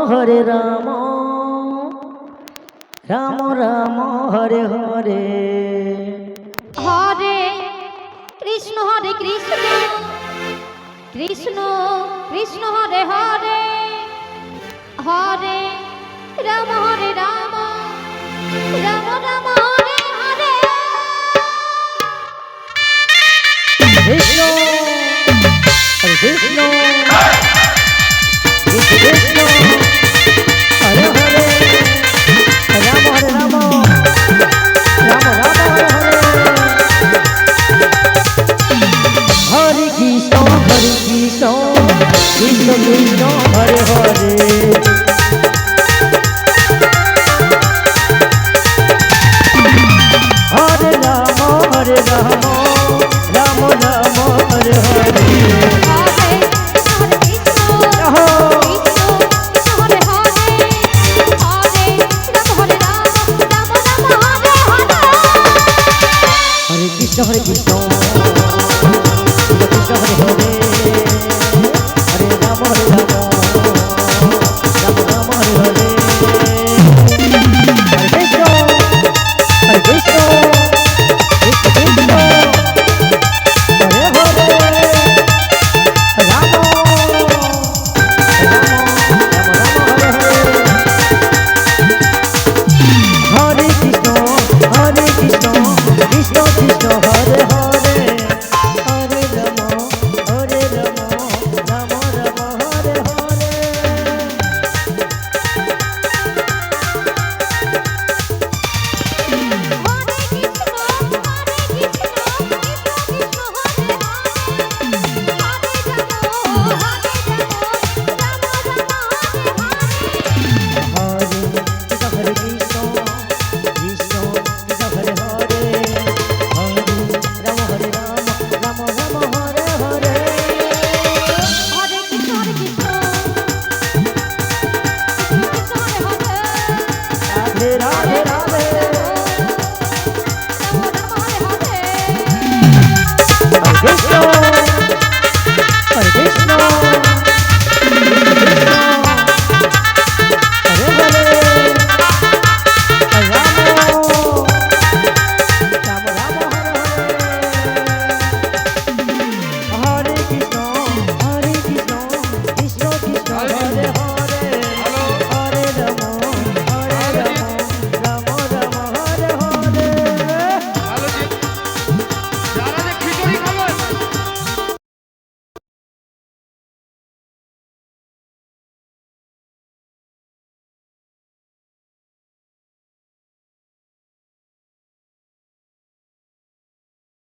Hare Ram Ram Ram Hare Hare Hare Krishna Krishna Krishna Hare Hare Hare Ram Ram Ram Hare Hare Krishna Hare Krishna Krishna Hare Hare Ram Hare Ram Ram Ram Hare Hare Hare Krishna Krishna Krishna Hare Hare Hare Ram Ram Ram Hare Hare Hare Krishna Krishna Hare Hare Hare Ram Ram Ram Hare Hare Hare Krishna Krishna Krishna Hare Hare Ram Ram Hare Hare Hare Krishna Krishna Krishna Hare Hare Hare Ram Ram Ram Hare Hare Hare Krishna Krishna Hare Hare Hare Ram Hare Hare Radhe Radhe Radhe Hare Krishna